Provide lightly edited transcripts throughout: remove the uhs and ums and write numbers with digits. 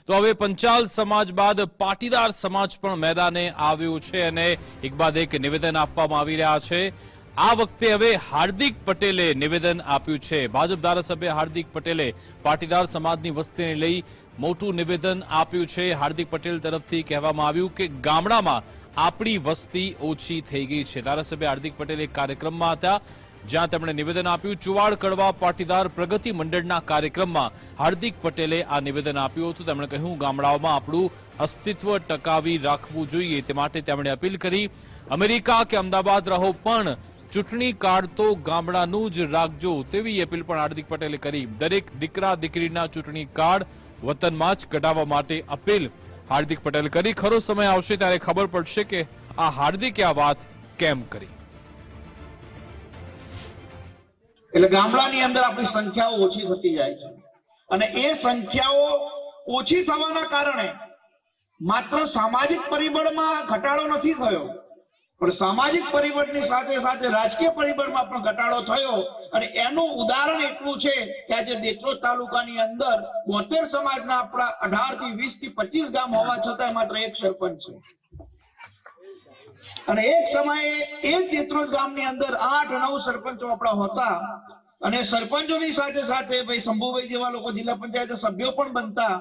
તો હવે પંચાલ સમાજ બાદ પાટીદાર સમાજ પણ મેદાને આવ્યું છે અને એક બાદ એક નિવેદન આપવામાં આવી રહ્યા છે। આ વખતે હવે હાર્દિક પટેલે નિવેદન આપ્યું છે। ભાજપ ધારાસભ્ય હાર્દિક પટેલે પાટીદાર સમાજની વસ્તીને લઈ મોટું નિવેદન આપ્યું છે। હાર્દિક પટેલ તરફથી કહેવામાં આવ્યું કે ગામડામાં આપણી વસ્તી ઓછી થઈ ગઈ છે। ધારાસભ્ય હાર્દિક પટેલ એક કાર્યક્રમમાં હતા જ્યાં તેમણે નિવેદન આપ્યું। ચુવાડ કડવા પાટીદાર પ્રગતિ મંડળના કાર્યક્રમમાં હાર્દિક પટેલે આ નિવેદન આપ્યું હતું। તેમણે કહ્યું ગામડાઓમાં આપણું અસ્તિત્વ ટકાવી રાખવું જોઈએ તે માટે તેમણે અપીલ કરી। અમેરિકા કે અમદાવાદ રહો પણ ચૂંટણી કાર્ડ તો ગામડાનું જ રાખજો તેવી અપીલ પણ હાર્દિક પટેલે કરી। દરેક દીકરા દીકરીના ચૂંટણી કાર્ડ વતનમાં જ કઢાવવા માટે અપીલ હાર્દિક પટેલ કરી। ખરો સમય આવશે ત્યારે ખબર પડશે કે આ હાર્દિકે આ વાત કેમ કરી। એટલે ગામડાની અંદર આપણી સંખ્યાઓ ઓછી થતી જાય છે અને એ સંખ્યાઓ ઓછી થવાના કારણે માત્ર સામાજિક પરિબળમાં ઘટાડો નથી થયો પણ સામાજિક પરિબળની સાથે સાથે રાજકીય પરિબળમાં પણ ઘટાડો થયો અને એનું ઉદાહરણ એટલું છે કે આજે દેત્રોજ તાલુકાની અંદર 72 સમાજના આપણા 18 થી 20 થી 25 ગામ હોવા છતાં માત્ર એક સરપંચ છે અને એક સમયે એક દેત્રોજ ગામની અંદર 8-9 સરપંચો આપણા હતા અને સરપંચોની સાથે સાથે ભાઈ શંભુભાઈ જેવા લોકો જિલ્લા પંચાયત સભ્યો પણ બનતા।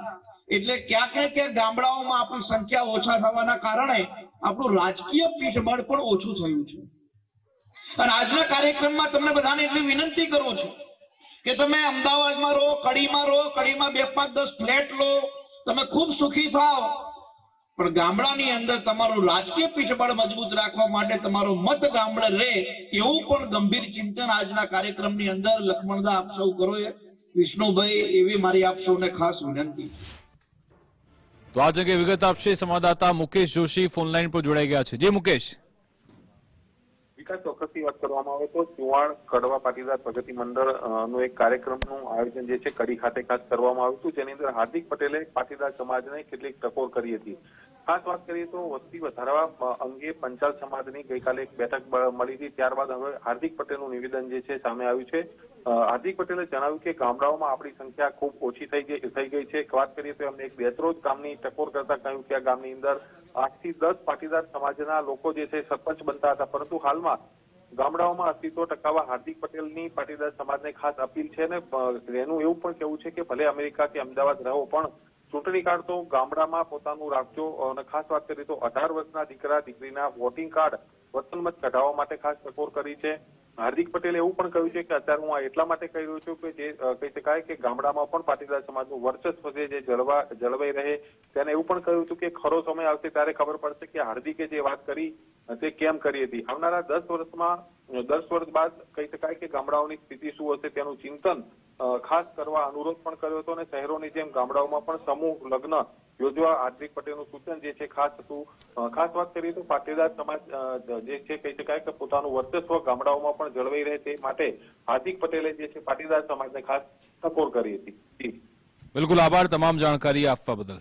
એટલે ક્યાંક ને ક્યાંક ગામડાઓમાં આપણી સંખ્યા ઓછા થવાના કારણે આપણું રાજકીય પીઠબળ પણ ઓછું થયું છે અને આજના કાર્યક્રમમાં તમને બધાને એટલી વિનંતી કરું છું કે તમે અમદાવાદમાં રહો, કડીમાં 2-5-10 ફ્લેટ લો, તમે ખૂબ સુખી થાઓ પણ ગામડાની અંદર તમારું રાજકીય પીઠબળ મજબૂત રાખવા માટે તમારો મત ગામડે રહે એવું પણ ગંભીર ચિંતન આજના કાર્યક્રમની અંદર લખમણદા આપ સૌ કરો વિષ્ણુભાઈ એવી મારી આપ સૌને ખાસ વિનંતી। તો આ જગ્યાએ વિગત આપશે સંવાદદાતા મુકેશ જોશી ફોનલાઈન પર જોડાઈ ગયા છે। જે મુકેશ, વિકાસ ચોક્કસથી વાત કરવામાં આવે તો ચુવાડ કડવા પાટીદાર પ્રગતિ મંડળ નું એક કાર્યક્રમનું આયોજન જે છે કડી ખાતે ખાસ કરવામાં આવ્યું હતું જેની અંદર હાર્દિક પટેલે પાટીદાર સમાજને કેટલીક ટકોર કરી હતી। ખાસ વાત કરીએ તો વસ્તી વધારવા અંગે પંચાલ સમાજની ગઈકાલે એક બેઠક મળી હતી ત્યારબાદ હવે હાર્દિક પટેલનું નિવેદન જે છે સામે આવ્યું છે। હાર્દિક પટેલે જણાવ્યું કે ગામડાઓમાં આપણી સંખ્યા ખૂબ ઓછી થઈ ગઈ છે। વાત કરીએ તો એમને એક દેત્રોજ ગામની ટકોર કરતા કહ્યું કે આ ગામની અંદર 8 થી 10 પાટીદાર સમાજના લોકો જે છે સરપંચ બનતા હતા પરંતુ હાલમાં ગામડાઓમાં અસ્તિત્વ ટકાવવા હાર્દિક પટેલની પાટીદાર સમાજને ખાસ અપીલ છે ને એનું એવું પણ કહેવું છે કે ભલે અમેરિકા કે અમદાવાદ રહો પણ ચૂંટણી કાર્ડ તો ગામડામાં પોતાનું રાખજો અને ખાસ વાત કરીએ તો 18 વર્ષના દીકરા દીકરીના વોટિંગ કાર્ડ વતનમાં જ કઢાવવા માટે ખાસ ટકોર કરી છે। હાર્દિક પટેલે એવું પણ કહ્યું છે કે અત્યારે હું આ એટલા માટે કહી રહ્યો છું કે જે કહી શકાય કે ગામડામાં પણ પાટીદાર સમાજનું વર્ચસ્વ છે જે જળવાઈ રહે। તેને એવું પણ કહ્યું હતું કે ખરો સમય આવશે ત્યારે ખબર પડશે કે હાર્દિકે જે વાત કરી તે કેમ કરી હતી। આવનારા 10 વર્ષ બાદ કહી શકાય કે ગામડાઓની સ્થિતિ શું હશે તેનું ચિંતન ખાસ કરવા અનુરોધ પણ કર્યો હતો અને શહેરોની જેમ ગામડાઓમાં પણ સમૂહ લગ્ન યોજવા હાર્દિક પટેલનું સૂચન જે છે ખાસ હતું। ખાસ વાત કરીએ તો પાટીદાર સમાજ જે છે કહી શકાય કે પોતાનું વર્ચસ્વ ગામડાઓમાં પણ જળવાઈ રહે તે માટે હાર્દિક પટેલે જે છે પાટીદાર સમાજને ખાસ ટકોર કરી હતી। બિલકુલ આભાર તમામ જાણકારી આપવા બદલ।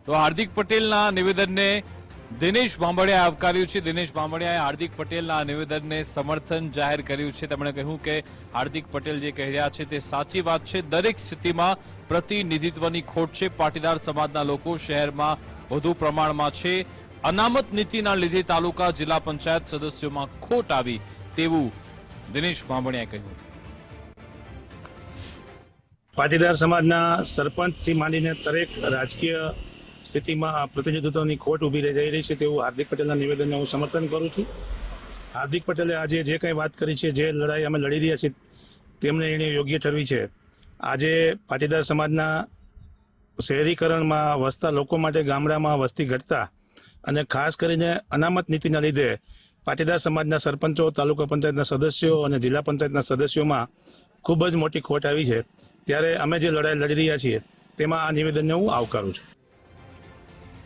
તો હાર્દિક પટેલના નિવેદનને દિનેશ બાંભડિયાએ આવકાર્યું છે। દિનેશ બાંભડિયાએ હાર્દિક પટેલના નિવેદનને સમર્થન જાહેર કર્યું છે। તેમણે કહ્યું કે હાર્દિક પટેલ જે કહી રહ્યા છે તે સાચી વાત છે। દરેક સ્થિતિમાં પ્રતિનિધિત્વની ખોટ છે। પાટીદાર સમાજના લોકો શહેરમાં વધુ પ્રમાણમાં છે। અનામત નીતિના લીધે તાલુકા જિલ્લા પંચાયત સદસ્યોમાં ખોટ આવી તેવું દિનેશ બાંભડિયાએ કહ્યું હતું। પાટીદાર સમાજના સરપંચથી માંડીને દરેક રાજકીય સ્થિતિમાં પ્રતિનિધિત્વની ખોટ ઊભી જઈ રહી છે તેવું હાર્દિક પટેલના નિવેદનને હું સમર્થન કરું છું। હાર્દિક પટેલે આજે જે કંઈ વાત કરી છે, જે લડાઈ અમે લડી રહ્યા છીએ તેમને એને યોગ્ય ઠરવી છે। આજે પાટીદાર સમાજના શહેરીકરણમાં વસતા લોકો માટે ગામડામાં વસ્તી ઘટતા અને ખાસ કરીને અનામત નીતિના લીધે પાટીદાર સમાજના સરપંચો, તાલુકા પંચાયતના સદસ્યો અને જિલ્લા પંચાયતના સદસ્યોમાં ખૂબ જ મોટી ખોટ આવી છે। ત્યારે અમે જે લડાઈ લડી રહ્યા છીએ તેમાં આ નિવેદનને હું આવકારું છું।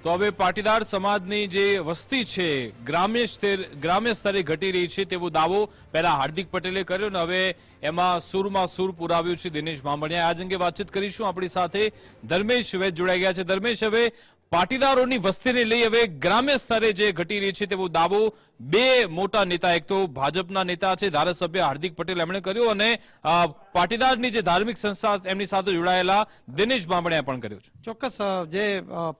તો હવે પાટીદાર સમાજની જે વસ્તી છે ગ્રામ્ય સ્તરે ઘટી રહી છે તેવો દાવો પહેલા હાર્દિક પટેલે કર્યો ને હવે એમાં સૂરમાં સૂર પુરાવ્યું છે દિનેશ બાંભડિયા। આજ અંગે વાતચીત કરીશું। આપણી સાથે ધર્મેશ વૈદ જોડાઈ ગયા છે। ધર્મેશ, હવે પાટીદારોની વસ્તીને લઈ હવે ગ્રામ્ય સ્તરે જે ઘટી રહી છે તેવો દાવો બે મોટા નેતા, એક તો ભાજપના નેતા છે ધારાસભ્ય હાર્દિક પટેલ, એમણે કર્યો, અને પાટીદારની જે ધાર્મિક સંસ્થા એમની સાથે જોડાયેલા દિનેશ બામણિયા પણ કર્યો છે. ચોક્કસ જે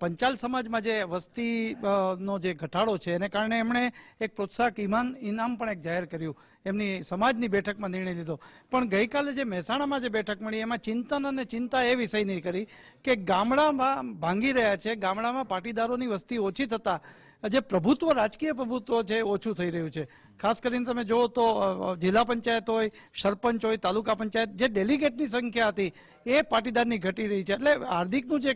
પંચાલ સમાજમાં જે વસ્તીનો જે ઘટાડો છે એને કારણે એમણે એક પ્રોત્સાહક ઇનામ પણ એક જાહેર કર્યું, એમની સમાજની બેઠકમાં નિર્ણય લીધો. પણ ગઈકાલે જે મહેસાણામાં જે બેઠક મળી એમાં ચિંતન અને ચિંતા એ વિષયની કરી કે ગામડામાં ભાંગી રહ્યા છે, ગામડામાં પાટીદારોની વસ્તી ઓછી થતા જે પ્રભુત્વ, રાજકીય પ્રભુત્વ છે ઓછું થઈ રહ્યું છે. ખાસ કરીને તમે જુઓ તો જિલ્લા પંચાયત હોય, સરપંચ હોય, તાલુકા પંચાયત, જે ડેલિગેટની સંખ્યા હતી એ પાટીદારની ઘટી રહી છે. એટલે હાર્દિકનું જે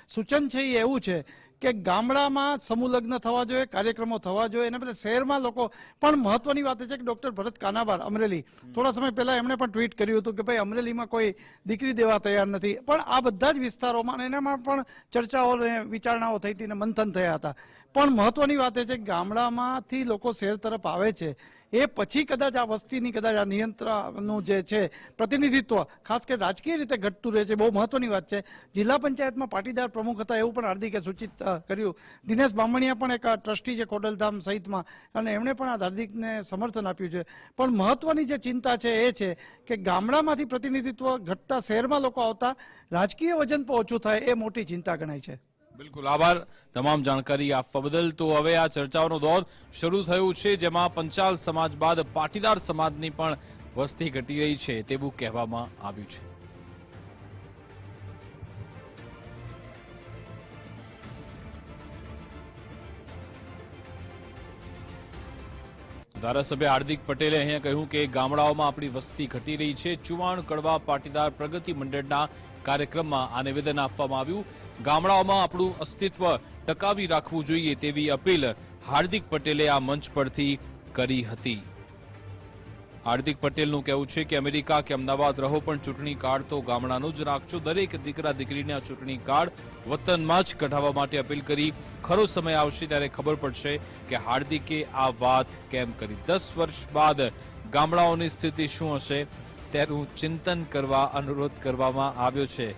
સૂચન છે એ એવું છે કે ગામડામાં સમૂહ લગ્ન થવા જોઈએ, કાર્યક્રમો થવા જોઈએ, અને બધા શહેરમાં લોકો પણ. મહત્વની વાત એ છે કે ડોક્ટર ભરત કાનાબાર અમરેલી થોડા સમય પહેલા એમણે પણ ટ્વીટ કર્યું હતું કે ભાઈ અમરેલીમાં કોઈ દીકરી દેવા તૈયાર નથી. પણ આ બધા જ વિસ્તારોમાં એનામાં પણ ચર્ચાઓ વિચારણાઓ થઈ હતી અને મંથન થયા હતા. પણ મહત્વની વાત એ છે કે ગામડામાંથી લોકો શહેર તરફ આવે છે એ પછી કદાચ આ વસ્તીની કદાચ આ નિયંત્રણનું જે છે પ્રતિનિધિત્વ ખાસ કે રાજકીય રીતે ઘટતું રહે છે. બહુ મહત્વની વાત છે. જિલ્લા પંચાયતમાં પાટીદાર પ્રમુખ હતા એવું પણ હાર્દિકે સૂચિત કર્યું. દિનેશ બામણિયા પણ એક ટ્રસ્ટી છે ખોડલધામ સહિતમાં, અને એમણે પણ આ હાર્દિકને સમર્થન આપ્યું છે. પણ મહત્વની જે ચિંતા છે એ છે કે ગામડામાંથી પ્રતિનિધિત્વ ઘટતા શહેરમાં લોકો આવતા રાજકીય વજન પણ ઓછું થાય, એ મોટી ચિંતા ગણાય છે. બિલકુલ, આભાર તમામ જાણકારી આપવા બદલ. તો હવે આ ચર્ચાઓનો દોર શરૂ થયો છે, જેમાં પંચાલ સમાજ બાદ પાટીદાર સમાજની પણ વસ્તી ઘટી રહી છે તેવું કહેવામાં આવ્યું છે. ધારાસભ્ય હાર્દિક પટેલે અહીંયા કહ્યું કે ગામડાઓમાં આપણી વસ્તી ઘટી રહી છે. ચુવાણ કડવા પાટીદાર પ્રગતિ મંડળના કાર્યક્રમમાં આ નિવેદન આપવામાં આવ્યું. ગામડાઓમાં આપણું અસ્તિત્વ ટકાવી રાખવું જોઈએ તેવી અપીલ હાર્દિક પટેલે આ મંચ પરથી કરી હતી. હાર્દિક પટેલનું કહેવું છે કે અમેરિકા કે અમદાવાદ રહો પણ ચૂંટણી કાર્ડ તો ગામડાનું જ રાખજો. દરેક દીકરા દીકરીને આ ચૂંટણી કાર્ડ વતનમાં જ કઢાવવા માટે અપીલ કરી. ખરો સમય આવશે ત્યારે ખબર પડશે કે હાર્દિકે આ વાત કેમ કરી. 10 વર્ષ બાદ ગામડાઓની સ્થિતિ શું હશે તેનું ચિંતન કરવા અનુરોધ કરવામાં આવ્યો છે.